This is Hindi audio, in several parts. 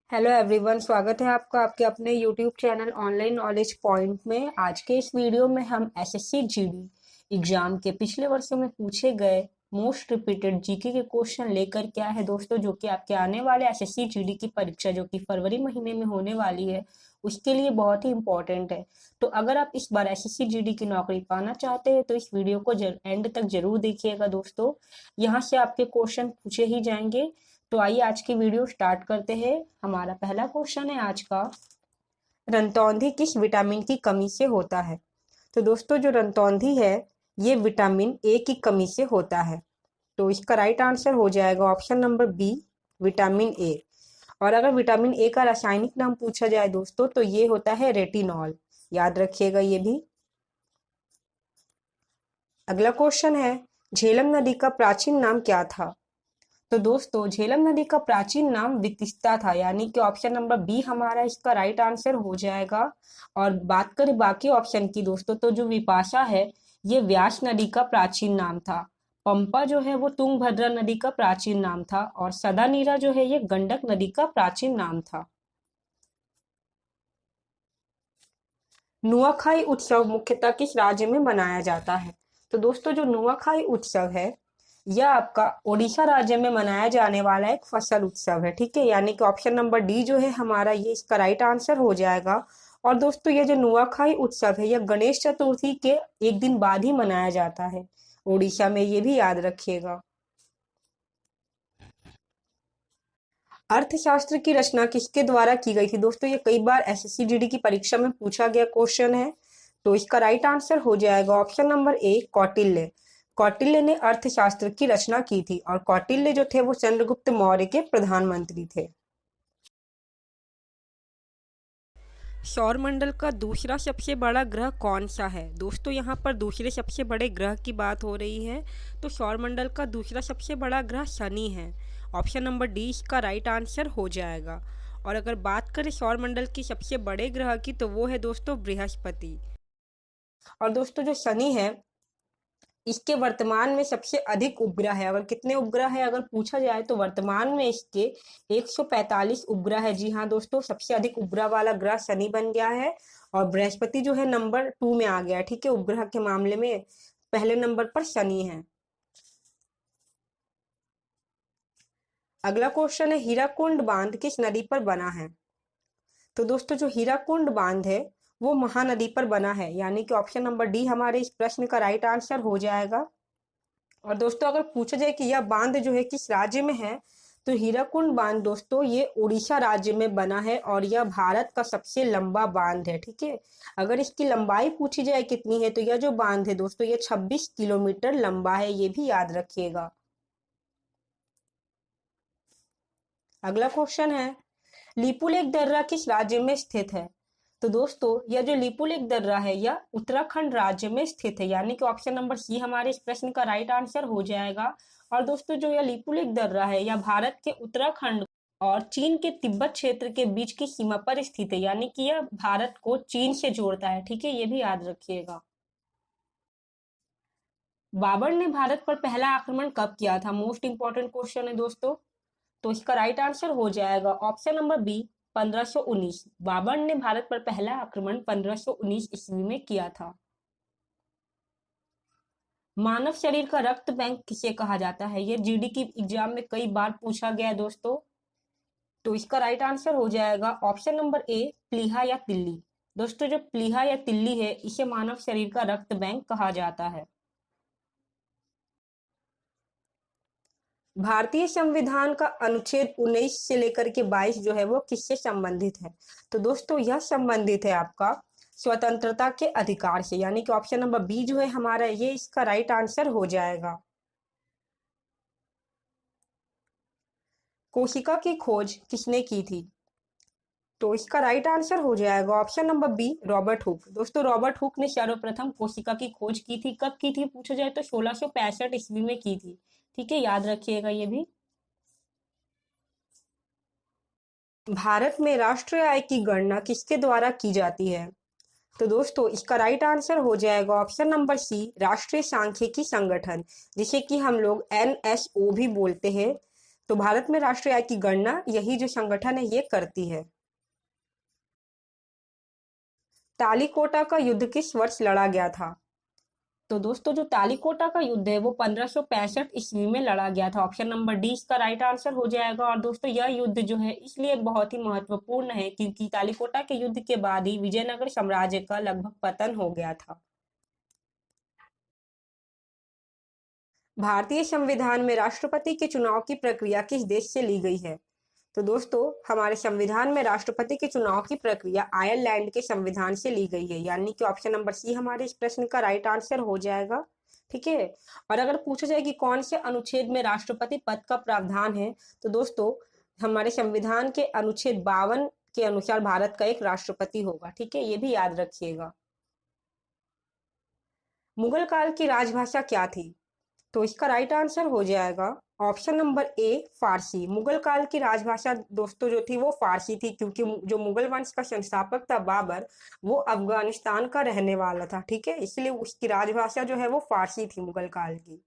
हेलो एवरीवन, स्वागत है आपका आपके अपने YouTube channel online knowledge point में। आज के इस वीडियो में हम एसएससी जीडी एग्जाम के पिछले वर्षों में पूछे गए मोस्ट रिपीटेड जीके के क्वेश्चन लेकर के आए हैं दोस्तों, जो कि आपके आने वाले एसएससी जीडी की परीक्षा जो कि फरवरी महीने में होने वाली है उसके लिए बहुत ही इंपॉर्टेंट है। तो अगर आप इस बार एसएससी जीडी की नौकरी पाना चाहते हैं तो इस वीडियो को एंड तक जरूर देखिएगा दोस्तों। यहाँ से आपके क्वेश्चन पूछे ही जाएंगे। तो आइए आज की वीडियो स्टार्ट करते हैं। हमारा पहला क्वेश्चन है आज का, रंतौंधी किस विटामिन की कमी से होता है? तो दोस्तों जो रंतौंधी है ये विटामिन ए की कमी से होता है। तो इसका राइट आंसर हो जाएगा option number B, vitamin A. और अगर विटामिन ए का रासायनिक नाम पूछा जाए दोस्तों तो ये होता है रेटिनॉल, याद रखिएगा ये भी। अगला क्वेश्चन है, झेलम नदी का प्राचीन नाम क्या था? तो दोस्तों झेलम नदी का प्राचीन नाम वितिस्ता था, यानी कि ऑप्शन नंबर बी हमारा इसका राइट आंसर हो जाएगा। और बात करें बाकी ऑप्शन की दोस्तों, तो जो विपाशा है ये व्यास नदी का प्राचीन नाम था। पंपा जो है वो तुंगभद्रा नदी का प्राचीन नाम था। और सदानीरा जो है ये गंडक नदी का प्राचीन नाम था। नुआखाई उत्सव मुख्यतः किस राज्य में मनाया जाता है? तो दोस्तों जो नुआखाई उत्सव है यह आपका ओडिशा राज्य में मनाया जाने वाला एक फसल उत्सव है, ठीक है। यानी कि ऑप्शन नंबर डी जो है हमारा ये इसका राइट आंसर हो जाएगा। और दोस्तों ये जो नुआखाई उत्सव है यह गणेश चतुर्थी के एक दिन बाद ही मनाया जाता है ओडिशा में, ये भी याद रखिएगा। अर्थशास्त्र की रचना किसके द्वारा की गई थी? दोस्तों ये कई बार एसएससी जीडी की परीक्षा में पूछा गया क्वेश्चन है। तो इसका राइट आंसर हो जाएगा option number A, Kautilya. Kautilya ने अर्थशास्त्र की रचना की थी। और कौटिल्य जो थे वो चंद्रगुप्त मौर्य के प्रधानमंत्री थे। सौरमंडल का दूसरा सबसे बड़ा ग्रह कौन सा है? दोस्तों यहाँ पर दूसरे सबसे बड़े ग्रह की बात हो रही है। तो सौरमंडल का दूसरा सबसे बड़ा ग्रह शनि है। ऑप्शन नंबर डी इसका राइट आंसर हो जाएगा। और अगर बात करें सौरमंडल की सबसे बड़े ग्रह की तो वो है दोस्तों बृहस्पति। और दोस्तों जो शनि है इसके वर्तमान में सबसे अधिक उपग्रह है। अगर कितने उपग्रह है अगर पूछा जाए तो वर्तमान में इसके 145 उपग्रह है। जी हाँ दोस्तों, सबसे अधिक उपग्रह वाला ग्रह शनि बन गया है। और बृहस्पति जो है नंबर 2 में आ गया है, ठीक है। उपग्रह के मामले में पहले नंबर पर शनि है। अगला क्वेश्चन है, हीराकुंड बांध किस नदी पर बना है? तो दोस्तों जो हीराकुंड बांध है वो महानदी पर बना है, यानी कि ऑप्शन नंबर डी हमारे इस प्रश्न का राइट आंसर हो जाएगा। और दोस्तों अगर पूछा जाए कि यह बांध जो है किस राज्य में है तो हीराकुंड बांध दोस्तों ये उड़ीसा राज्य में बना है। और यह भारत का सबसे लंबा बांध है, ठीक है। अगर इसकी लंबाई पूछी जाए कितनी है तो यह जो बांध है दोस्तों ये 26 किलोमीटर लंबा है, ये भी याद रखिएगा। अगला क्वेश्चन है, लिपुलेख दर्रा किस राज्य में स्थित है? तो दोस्तों यह जो लिपुलेख दर्रा है यह उत्तराखंड राज्य में स्थित है, यानी कि ऑप्शन नंबर सी हमारे इस प्रश्न का राइट आंसर हो जाएगा। और दोस्तों जो यह लिपुलेख दर्रा है यह भारत के उत्तराखंड और चीन के तिब्बत क्षेत्र के बीच की सीमा पर स्थित है, यानी कि यह भारत को चीन से जोड़ता है, ठीक है, ये भी याद रखिएगा। बाबर ने भारत पर पहला आक्रमण कब किया था? मोस्ट इंपॉर्टेंट क्वेश्चन है दोस्तों। तो इसका राइट आंसर हो जाएगा ऑप्शन नंबर बी, 1519। बाबर ने भारत पर पहला आक्रमण 1519 ईस्वी में किया था। मानव शरीर का रक्त बैंक किसे कहा जाता है? ये जीडी की एग्जाम में कई बार पूछा गया है दोस्तों। तो इसका राइट आंसर हो जाएगा ऑप्शन नंबर ए, प्लीहा या तिल्ली। दोस्तों जो प्लीहा या तिल्ली है इसे मानव शरीर का रक्त बैंक कहा जाता है। भारतीय संविधान का अनुच्छेद 19 से लेकर के 22 जो है वो किससे संबंधित है? तो दोस्तों यह संबंधित है आपका स्वतंत्रता के अधिकार से, यानी कि ऑप्शन नंबर बी जो है हमारा ये इसका राइट आंसर हो जाएगा। कोशिका की खोज किसने की थी? तो इसका राइट आंसर हो जाएगा option number B, Robert Hooke. दोस्तों रॉबर्ट हुक ने सर्वप्रथम कोशिका की खोज की थी। कब की थी पूछा जाए तो 1665 ईस्वी में की थी, ठीक है, याद रखिएगा ये भी। भारत में राष्ट्रीय आय की गणना किसके द्वारा की जाती है? तो दोस्तों इसका राइट आंसर हो जाएगा ऑप्शन नंबर सी, राष्ट्रीय सांख्यिकी संगठन, जिसे कि हम लोग एनएसओ भी बोलते हैं। तो भारत में राष्ट्रीय आय की गणना यही जो संगठन है ये करती है। तालीकोटा का युद्ध किस वर्ष लड़ा गया था? तो दोस्तों जो तालीकोटा का युद्ध है वो 1565 ईस्वी में लड़ा गया था। ऑप्शन नंबर डी इसका राइट आंसर हो जाएगा। और दोस्तों यह युद्ध जो है इसलिए बहुत ही महत्वपूर्ण है क्योंकि तालीकोटा के युद्ध के बाद ही विजयनगर साम्राज्य का लगभग पतन हो गया था। भारतीय संविधान में राष्ट्रपति के चुनाव की प्रक्रिया किस देश से ली गई है? तो दोस्तों हमारे संविधान में राष्ट्रपति के चुनाव की प्रक्रिया आयरलैंड के संविधान से ली गई है, यानी कि ऑप्शन नंबर सी हमारे इस प्रश्न का राइट आंसर हो जाएगा। ठीक है। और अगर पूछा जाए कि कौन से अनुच्छेद में राष्ट्रपति पद का प्रावधान है, तो दोस्तों हमारे संविधान के अनुच्छेद 52 के अनुसार भारत का एक राष्ट्रपति होगा। ठीक है, ये भी याद रखिएगा। मुगल काल की राजभाषा क्या थी? तो इसका राइट आंसर हो जाएगा ऑप्शन नंबर ए फारसी। मुगल काल की राजभाषा दोस्तों जो थी वो फारसी थी, क्योंकि जो मुगल वंश का संस्थापक था बाबर, वो अफगानिस्तान का रहने वाला था। ठीक है, इसलिए उसकी राजभाषा जो है वो फारसी थी मुगल काल की।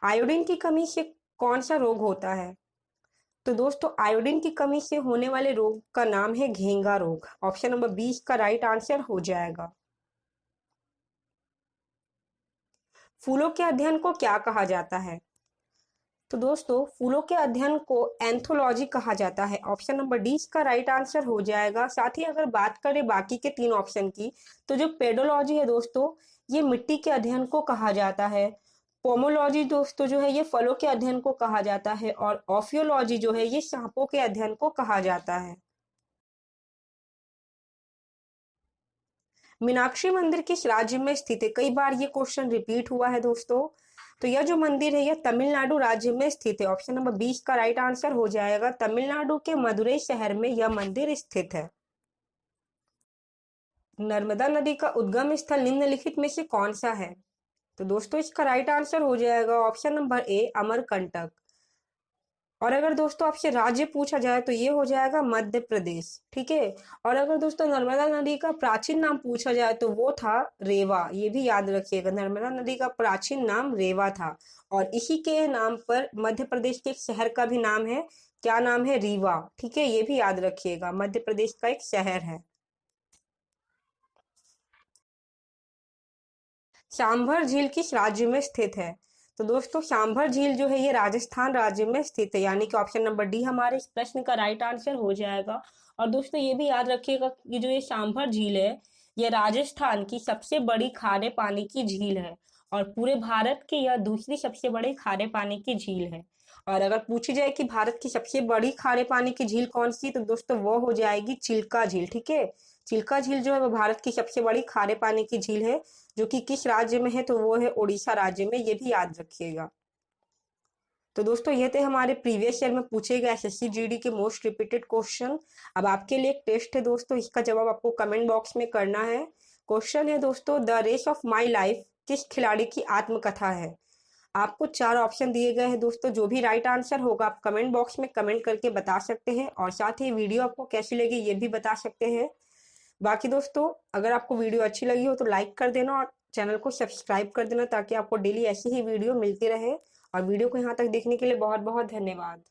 आयोडीन की कमी से कौन सा रोग होता है? तो दोस्तों आयोडीन की कमी से होने वाले रोग का नाम है घेंगा रोग। ऑप्शन नंबर 20 का राइट आंसर हो जाएगा। फूलों के अध्ययन को क्या कहा जाता है? तो दोस्तों फूलों के अध्ययन को एंथोलॉजी कहा जाता है। ऑप्शन नंबर डी इसका राइट आंसर हो जाएगा। साथ ही अगर बात करें बाकी के 3 ऑप्शन की, तो जो पेडोलॉजी है दोस्तों ये मिट्टी के अध्ययन को कहा जाता है। पोमोलॉजी दोस्तों जो है ये फलों के अध्ययन को कहा जाता है। और ऑफियोलॉजी जो है ये सांपों के अध्ययन को कहा जाता है। मीनाक्षी मंदिर किस राज्य में स्थित है? कई बार ये क्वेश्चन रिपीट हुआ है दोस्तों। तो यह जो मंदिर है यह तमिलनाडु राज्य में स्थित है। ऑप्शन नंबर 20 का राइट आंसर हो जाएगा। तमिलनाडु के मदुरई शहर में यह मंदिर स्थित है। नर्मदा नदी का उद्गम स्थल निम्नलिखित में से कौन सा है? तो दोस्तों इसका राइट आंसर हो जाएगा ऑप्शन नंबर ए अमरकंटक। और अगर दोस्तों आपसे राज्य पूछा जाए तो ये हो जाएगा मध्य प्रदेश। ठीक है। और अगर दोस्तों नर्मदा नदी का प्राचीन नाम पूछा जाए तो वो था रेवा। ये भी याद रखिएगा, नर्मदा नदी का प्राचीन नाम रेवा था। और इसी के नाम पर मध्य प्रदेश के एक शहर का भी नाम है। क्या नाम है? रीवा। ठीक है, ये भी याद रखिएगा, मध्य प्रदेश का एक शहर है। सांभर झील किस राज्य में स्थित है? तो दोस्तों सांभर झील जो है ये राजस्थान राज्य में स्थित है, यानी कि ऑप्शन नंबर डी हमारे इस प्रश्न का राइट आंसर हो जाएगा। और दोस्तों ये भी याद रखिएगा कि जो ये सांभर झील है ये राजस्थान की सबसे बड़ी खारे पानी की झील है। और पूरे भारत की यह दूसरी सबसे बड़ी खारे पानी की झील है। और अगर पूछी जाए कि भारत की सबसे बड़ी खारे पानी की झील कौन सी, तो दोस्तों वो हो जाएगी चिल्का झील। ठीक है, चिल्का झील जो है वो भारत की सबसे बड़ी खारे पानी की झील है, जो कि किस राज्य में है, तो वो है उड़ीसा राज्य में। ये भी याद रखिएगा। तो दोस्तों ये थे हमारे प्रीवियस ईयर में पूछे गए एसएससी जीडी के मोस्ट रिपीटेड क्वेश्चन। अब आपके लिए एक टेस्ट है दोस्तों, इसका जवाब आपको कमेंट बॉक्स में करना है। क्वेश्चन है दोस्तों, the race of my life किस खिलाड़ी की आत्मकथा है? आपको 4 ऑप्शन दिए गए हैं दोस्तों। जो भी राइट आंसर होगा आप कमेंट बॉक्स में कमेंट करके बता सकते हैं। और साथ ही वीडियो आपको कैसी लगी ये भी बता सकते हैं। बाकी दोस्तों अगर आपको वीडियो अच्छी लगी हो तो लाइक कर देना और चैनल को सब्सक्राइब कर देना, ताकि आपको डेली ऐसी ही वीडियो मिलती रहे। और वीडियो को यहाँ तक देखने के लिए बहुत बहुत धन्यवाद।